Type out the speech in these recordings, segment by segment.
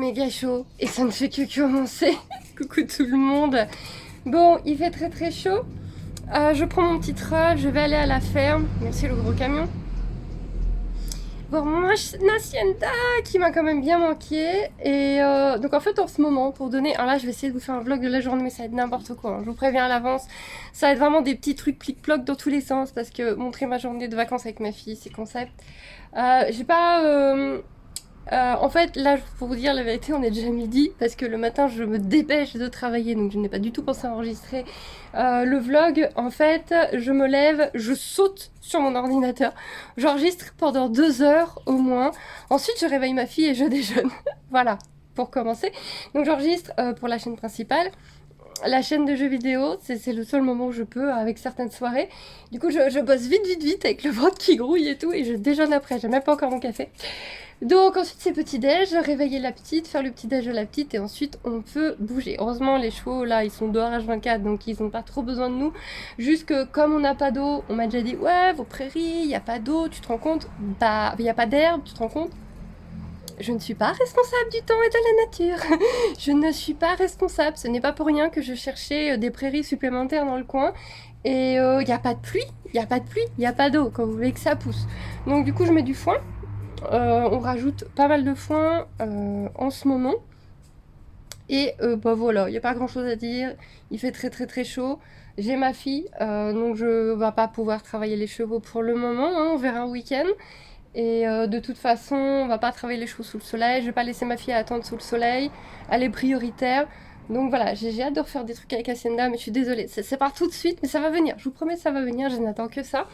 méga chaud et ça ne fait que commencer. Coucou tout le monde. Bon, il fait très très chaud. Je prends mon petit troll, je vais aller à la ferme. Merci le gros camion. Voir mon hacienda qui m'a quand même bien manqué. Et donc en fait en ce moment, pour donner... Alors là je vais essayer de vous faire un vlog de la journée, mais ça va être n'importe quoi. Hein. Je vous préviens à l'avance. Ça va être vraiment des petits trucs plic-ploc dans tous les sens. Parce que montrer ma journée de vacances avec ma fille, c'est concept. J'ai pas... en fait, là, pour vous dire la vérité, on est déjà midi parce que le matin, je me dépêche de travailler, donc je n'ai pas du tout pensé à enregistrer le vlog. En fait, je me lève, je saute sur mon ordinateur, j'enregistre pendant 2 heures au moins. Ensuite, je réveille ma fille et je déjeune. Voilà, pour commencer. Donc, j'enregistre pour la chaîne principale. La chaîne de jeux vidéo, c'est le seul moment où je peux, avec certaines soirées. Du coup, je bosse vite avec le ventre qui grouille et tout, et je déjeune après. J'ai même pas encore mon café. Donc ensuite c'est petit-déj, réveiller la petite, faire le petit-déj de la petite et ensuite on peut bouger. Heureusement les chevaux là ils sont dehors H24 donc ils n'ont pas trop besoin de nous. Juste que comme on n'a pas d'eau, on m'a déjà dit ouais vos prairies, il n'y a pas d'eau, tu te rends compte? Bah il n'y a pas d'herbe, tu te rends compte? Je ne suis pas responsable du temps et de la nature. Je ne suis pas responsable, ce n'est pas pour rien que je cherchais des prairies supplémentaires dans le coin. Et il n'y a pas de pluie, il n'y a pas de pluie, il n'y a pas d'eau quand vous voulez que ça pousse. Donc du coup je mets du foin. On rajoute pas mal de foin en ce moment. Et bah voilà, il n'y a pas grand chose à dire. Il fait très chaud. J'ai ma fille, donc je ne vais pas pouvoir travailler les chevaux pour le moment. Hein, on verra un week-end. Et de toute façon, on va pas travailler les chevaux sous le soleil. Je vais pas laisser ma fille attendre sous le soleil. Elle est prioritaire. Donc voilà, j'ai hâte de refaire des trucs avec Hacienda, mais je suis désolée. C'est pas tout de suite, mais ça va venir. Je vous promets, ça va venir. Je n'attends que ça.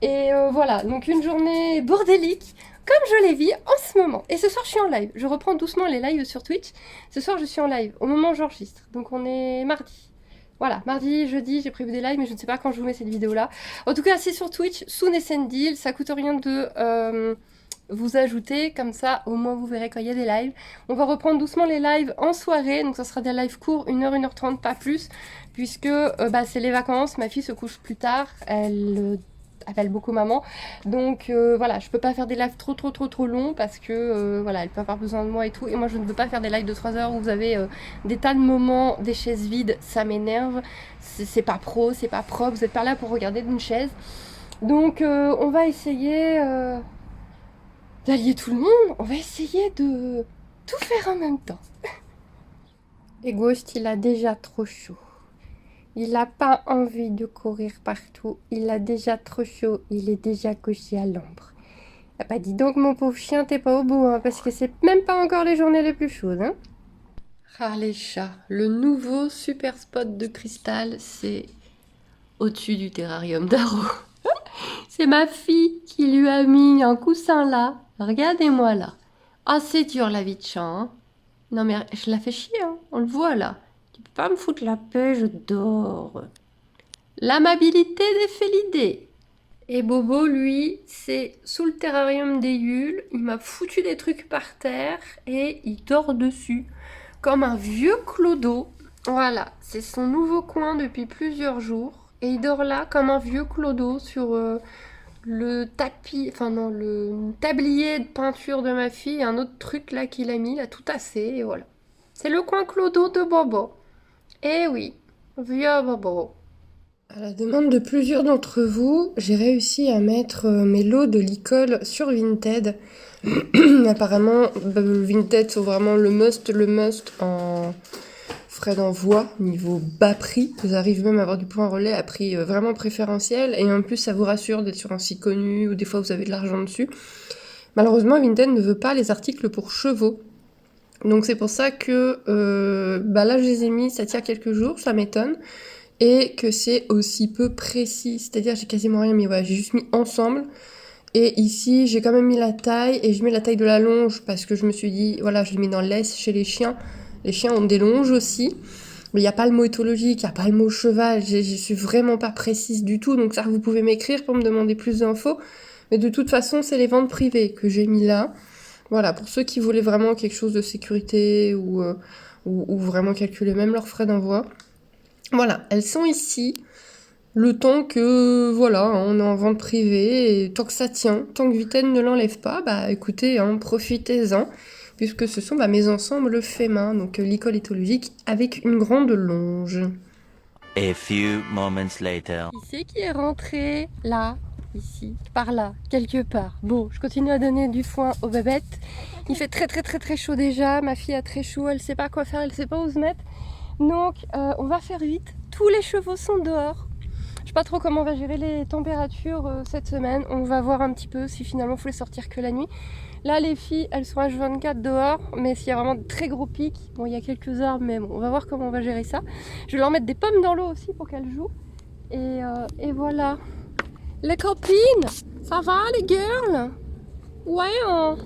Et voilà, donc une journée bordélique, comme je les vis en ce moment. Et ce soir, je suis en live. Je reprends doucement les lives sur Twitch. Ce soir, je suis en live, au moment où j'enregistre. Donc on est mardi. Voilà, mardi, jeudi, j'ai prévu des lives, mais je ne sais pas quand je vous mets cette vidéo-là. En tout cas, c'est sur Twitch, sous Nessendil. Ça coûte rien de vous ajouter, comme ça, au moins vous verrez quand il y a des lives. On va reprendre doucement les lives en soirée, donc ça sera des lives courts, 1h, 1h30, pas plus, puisque bah, c'est les vacances, ma fille se couche plus tard, elle appelle beaucoup maman, donc voilà, je peux pas faire des lives trop longs parce que voilà, elle peut avoir besoin de moi et tout, et moi je ne veux pas faire des lives de 3 heures où vous avez des tas de moments, des chaises vides, ça m'énerve, c'est pas pro, c'est pas propre, vous êtes pas là pour regarder d'une chaise, donc on va essayer d'allier tout le monde, on va essayer de tout faire en même temps. Et Ghost, il a déjà trop chaud. Il n'a pas envie de courir partout. Il a déjà trop chaud. Il est déjà couché à l'ombre. Ah bah dis donc mon pauvre chien, t'es pas au bout, hein, parce que c'est même pas encore les journées les plus chaudes. Hein. Ah les chats, le nouveau super spot de cristal, c'est au-dessus du terrarium d'Aro. C'est ma fille qui lui a mis un coussin là. Regardez-moi là. Ah c'est dur la vie de chat. Hein. Non mais je la fais chier, hein. On le voit là. Tu peux pas me foutre la paix, je dors. L'amabilité des félidés. Et Bobo, lui, c'est sous le terrarium des Yules. Il m'a foutu des trucs par terre et il dort dessus. Comme un vieux clodo. Voilà, c'est son nouveau coin depuis plusieurs jours. Et il dort là comme un vieux clodo sur le tapis, enfin non, le tablier de peinture de ma fille. Et un autre truc là qu'il a mis, là tout assez. Et voilà. C'est le coin clodo de Bobo. Eh oui, vieux Bobo. À la demande de plusieurs d'entre vous, j'ai réussi à mettre mes lots de Licol sur Vinted. Apparemment, Vinted sont vraiment le must en frais d'envoi, niveau bas prix. Vous arrivez même à avoir du point relais à prix vraiment préférentiel. Et en plus, ça vous rassure d'être sur un site connu ou des fois vous avez de l'argent dessus. Malheureusement, Vinted ne veut pas les articles pour chevaux. Donc c'est pour ça que là, je les ai mis, ça tient quelques jours, ça m'étonne. Et que c'est aussi peu précis, c'est-à-dire j'ai quasiment rien mis, voilà, j'ai juste mis ensemble, et ici j'ai quand même mis la taille, et je mets la taille de la longe, parce que je me suis dit, voilà, je l'ai mis dans l'S chez les chiens ont des longes aussi, mais il n'y a pas le mot éthologique, il n'y a pas le mot cheval, je suis vraiment pas précise du tout, donc ça vous pouvez m'écrire pour me demander plus d'infos, mais de toute façon c'est les ventes privées que j'ai mis là, voilà, pour ceux qui voulaient vraiment quelque chose de sécurité, ou vraiment calculer même leurs frais d'envoi. Voilà, elles sont ici, le temps que, voilà, on est en vente privée, et tant que ça tient, tant que Vinted ne l'enlève pas, bah écoutez, hein, profitez-en. puisque ce sont mes ensembles faits main, donc l'école éthologique avec une grande longe. A few moments later. Qui c'est qui est rentré là, ici, par là, quelque part? Bon, je continue à donner du foin aux bébêtes. Il fait très chaud déjà. Ma fille a très chaud, elle sait pas quoi faire, elle sait pas où se mettre. Donc on va faire vite. Tous les chevaux sont dehors. Je sais pas trop comment on va gérer les températures cette semaine. On va voir un petit peu si finalement il faut les sortir que la nuit. Là les filles elles sont H24 dehors, mais s'il y a vraiment de très gros pics, bon il y a quelques arbres mais bon on va voir comment on va gérer ça. Je vais leur mettre des pommes dans l'eau aussi pour qu'elles jouent. Et voilà. Les copines, ça va les girls? Ouais hein.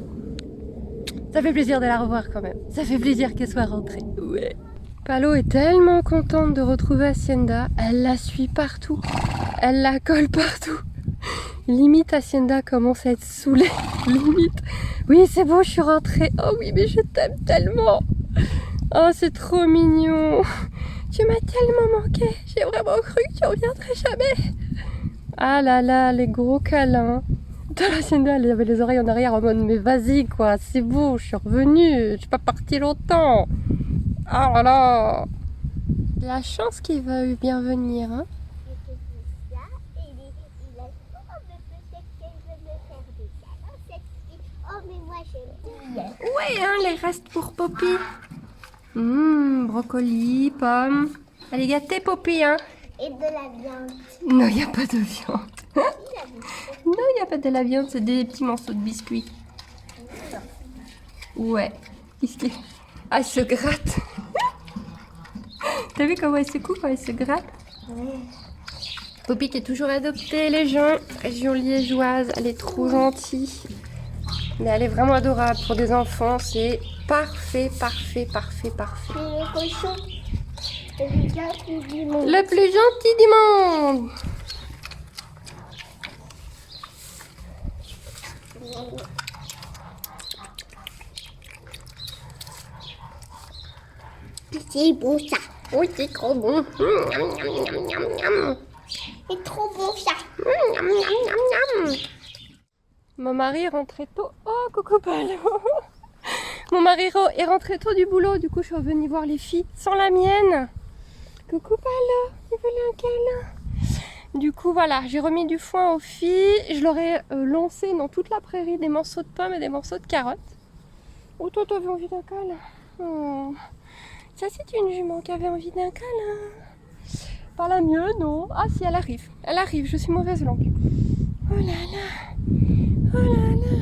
Ça fait plaisir de la revoir quand même. Ça fait plaisir qu'elle soit rentrée. Ouais. Palo est tellement contente de retrouver Hacienda. Elle la suit partout. Elle la colle partout. Limite Hacienda commence à être saoulée. Limite. Oui c'est bon je suis rentrée. Oh oui mais je t'aime tellement. Oh c'est trop mignon. Tu m'as tellement manqué. J'ai vraiment cru que tu reviendrais jamais. Ah là là les gros câlins. Hacienda elle avait les oreilles en arrière en mode mais vas-y quoi c'est bon je suis revenue. Je suis pas partie longtemps. Ah là là. La chance qu'il va bien venir hein. Ouais, hein, les restes pour Poppy. Brocoli, pommes. Elle est gâtée, Poppy, hein. Et de la viande. Non, il n'y a pas de viande. Non, il n'y a pas de la viande, c'est des petits morceaux de biscuits. Ouais. Ah, elle se gratte. T'as vu comment elle se coupe quand elle se gratte? Ouais. Poppy qui est toujours adoptée, les gens. Région liégeoise, elle est trop gentille. Mais elle est vraiment adorable pour des enfants, c'est parfait. C'est le cochon le plus gentil du monde. Le plus gentil du monde. C'est bon ça. Oui, c'est trop bon. C'est trop bon ça. Mon mari est rentré tôt. Oh, coucou Palo. Mon mari est rentré tôt du boulot, du coup je suis revenue voir les filles sans la mienne. Coucou Palo, il voulait un câlin. Du coup voilà, j'ai remis du foin aux filles. Je leur ai lancé dans toute la prairie des morceaux de pommes et des morceaux de carottes. Oh toi t'avais envie d'un câlin. Oh. Ça c'est une jument qui avait envie d'un câlin. Pas la mienne, non. Ah si, elle arrive. Elle arrive, je suis mauvaise langue. Oh là là. Oh là là.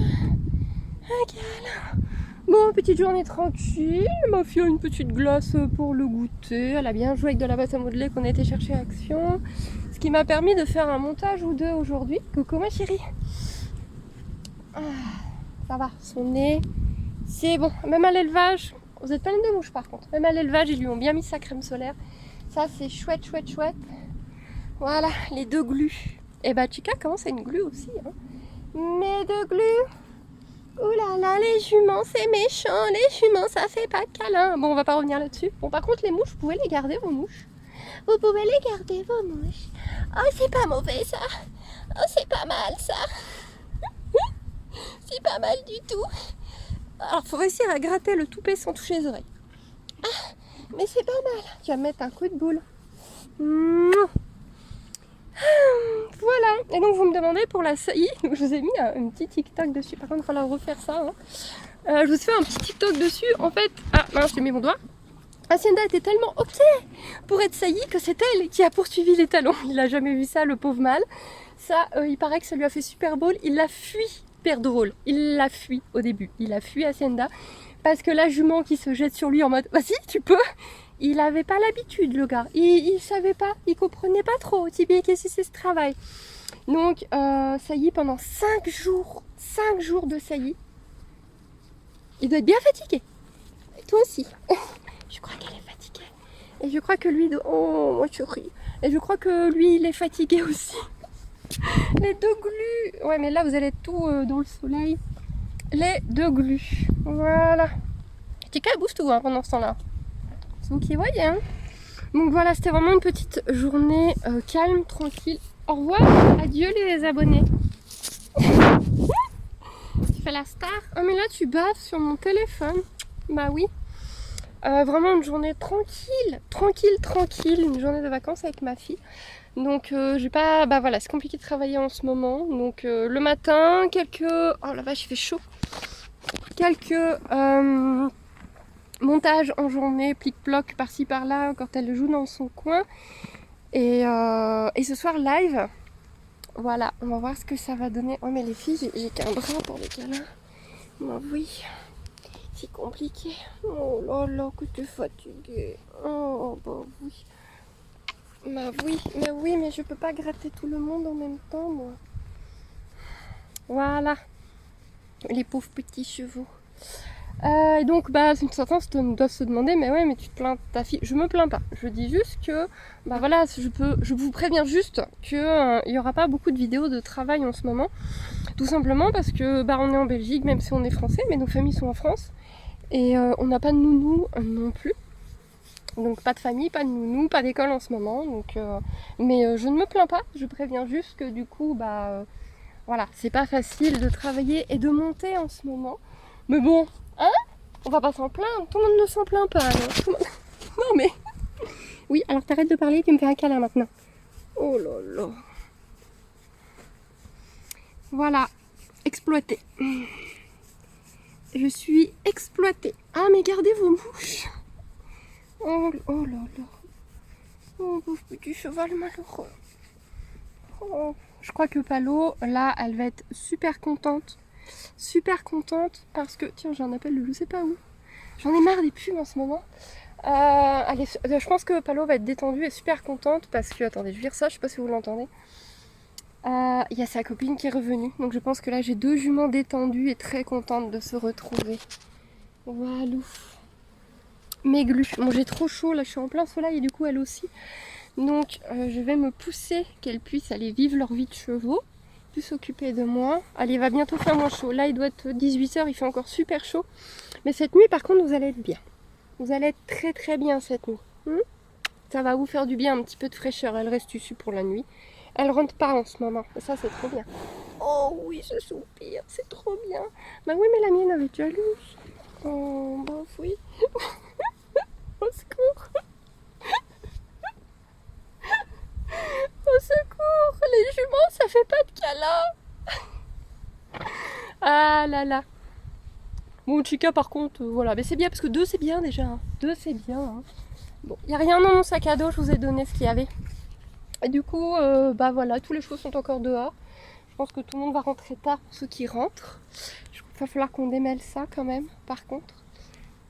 Un câlin. Bon, petite journée tranquille. Ma fille a une petite glace pour le goûter. Elle a bien joué avec de la pâte à modeler qu'on a été chercher à Action. Ce qui m'a permis de faire un montage ou deux aujourd'hui. Coucou ma chérie. Ah, ça va, son nez. C'est bon. Même à l'élevage, vous êtes pleine de mouches par contre. Même à l'élevage, ils lui ont bien mis sa crème solaire. Ça, c'est chouette. Voilà, les deux glus. Et bah, Chica commence à une glue aussi. Hein. Mais deux glus. Ouh là là, les juments, c'est méchant. Les juments, ça fait pas de câlin. Bon, on va pas revenir là-dessus. Bon, par contre, les mouches, vous pouvez les garder, vos mouches. Vous pouvez les garder, vos mouches. Oh, c'est pas mauvais, ça. Oh, c'est pas mal, ça. C'est pas mal du tout. Alors, faut réussir à gratter le toupet sans toucher les oreilles. Ah, mais c'est pas mal. Tu vas me mettre un coup de boule. Voilà. Et donc, vous me demandez pour la saillie. Donc, je vous ai mis un petit TikTok dessus. Par contre, il va falloir refaire ça. Hein. Je vous ai fait un petit TikTok dessus. En fait, ah mince, j'ai mis mon doigt. Hacienda était tellement ok pour être saillie que c'est elle qui a poursuivi les talons. Il a jamais vu ça, le pauvre mâle. Ça, il paraît que ça lui a fait super beau. Il l'a fui, père drôle. Il l'a fui au début. Il a fui Hacienda parce que la jument qui se jette sur lui en mode vas-y, tu peux. Il avait pas l'habitude, le gars. Il savait pas, il comprenait pas trop. Tibi, qu'est-ce que c'est ce travail? Donc, saillie pendant 5 jours. 5 jours de saillie. Il doit être bien fatigué. Et toi aussi. Je crois qu'elle est fatiguée. Et je crois que lui... Oh, moi je ris. Et je crois que lui, il est fatigué aussi. Les deux glus. Ouais, mais là, vous allez être tout dans le soleil. Les deux glus. Voilà. Chica, elle bouge tout hein, pendant ce temps-là. C'est vous qui voyez. Hein. Donc voilà, c'était vraiment une petite journée calme, tranquille. Au revoir. Adieu les abonnés. Tu fais la star. Oh mais là tu baves sur mon téléphone. Bah oui. Vraiment une journée tranquille, une journée de vacances avec ma fille. Donc j'ai pas, bah voilà, c'est compliqué de travailler en ce moment. Donc le matin, oh la vache, il fait chaud. Quelques montages en journée, plic-ploc par-ci par-là quand elle joue dans son coin. Et ce soir live. Voilà, on va voir ce que ça va donner. Oh mais les filles, j'ai qu'un bras pour les câlins. Bah oui. C'est compliqué. Oh là là, que tu es fatiguée. Oh bah oui. Bah oui, mais je peux pas gratter tout le monde en même temps, moi. Voilà. Les pauvres petits chevaux. Et donc, bah, certains doivent se demander, mais ouais, mais tu te plains de ta fille. Je me plains pas. Je dis juste que, bah voilà, je vous préviens juste que il y aura pas beaucoup de vidéos de travail en ce moment. Tout simplement parce que, bah, on est en Belgique, même si on est français, mais nos familles sont en France. Et on n'a pas de nounou non plus. Donc pas de famille, pas de nounou, pas d'école en ce moment. Donc, mais je ne me plains pas, je préviens juste que du coup, bah voilà, c'est pas facile de travailler et de monter en ce moment. Mais bon, hein, on va pas s'en plaindre, tout le monde ne s'en plaint pas. Non, non mais... Oui, alors t'arrêtes de parler, tu me fais un câlin maintenant. Oh là là. Voilà, exploité. Je suis exploitée. Ah mais gardez vos mouches. Oh là là. Oh pauvre petit cheval malheureux. Oh, je crois que Palo, là, elle va être super contente. Super contente parce que... Tiens, j'ai un appel de je sais pas où. J'en ai marre des pubs en ce moment. Je pense que Palo va être détendue et super contente parce que... Attendez, je vais lire ça, je sais pas si vous l'entendez. Il y a sa copine qui est revenue. Donc je pense que là, j'ai 2 juments détendues et très contentes de se retrouver. Voilà. Mes glues. Bon, j'ai trop chaud, là je suis en plein soleil et du coup elle aussi. Donc je vais me pousser qu'elles puissent aller vivre leur vie de chevaux, plus s'occuper de moi. Allez, il va bientôt faire moins chaud. Là il doit être 18h, il fait encore super chaud. Mais cette nuit par contre vous allez être bien. Vous allez être très très bien cette nuit. Ça va vous faire du bien, un petit peu de fraîcheur. Elle reste dessus pour la nuit. Elle rentre pas en ce moment. Ça c'est trop bien. Oh oui, je soupire, c'est trop bien. Bah oui, mais la mienne avait déjà lu. Oh bah oui. Au secours! Au secours! Les juments, ça fait pas de câlin! Ah là là! Bon, Chica, par contre, voilà. Mais c'est bien, parce que 2, c'est bien déjà. 2, c'est bien. Hein. Bon, il n'y a rien dans mon sac à dos, je vous ai donné ce qu'il y avait. Et du coup, bah voilà, tous les chevaux sont encore dehors. Je pense que tout le monde va rentrer tard pour ceux qui rentrent. Il va falloir qu'on démêle ça quand même, par contre.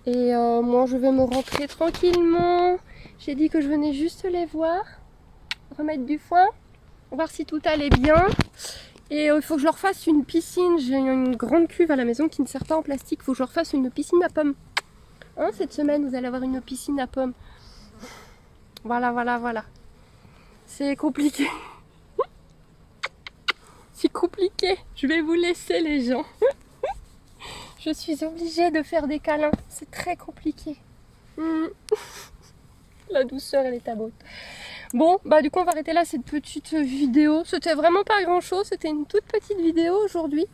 Et moi je vais me rentrer tranquillement. J'ai dit que je venais juste les voir, remettre du foin, voir si tout allait bien. Et il faut que je leur fasse une piscine. J'ai une grande cuve à la maison qui ne sert pas en plastique. Il faut que je leur fasse une piscine à pommes. Hein, cette semaine vous allez avoir une piscine à pommes. Voilà. C'est compliqué. C'est compliqué. Je vais vous laisser les gens. Je suis obligée de faire des câlins, c'est très compliqué. La douceur, elle est à bout. Bon, bah du coup on va arrêter là cette petite vidéo. C'était vraiment pas grand chose, c'était une toute petite vidéo aujourd'hui.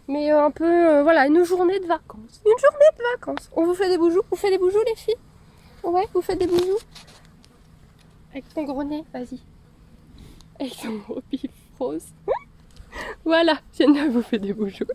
Mais un peu, voilà, une journée de vacances. Une journée de vacances. On vous fait des boujous? Vous faites des boujous les filles? Ouais, vous faites des boujous? Avec ton gros nez, vas-y. Avec ton gros pif rose. Voilà, Sienna vous fait des boujous.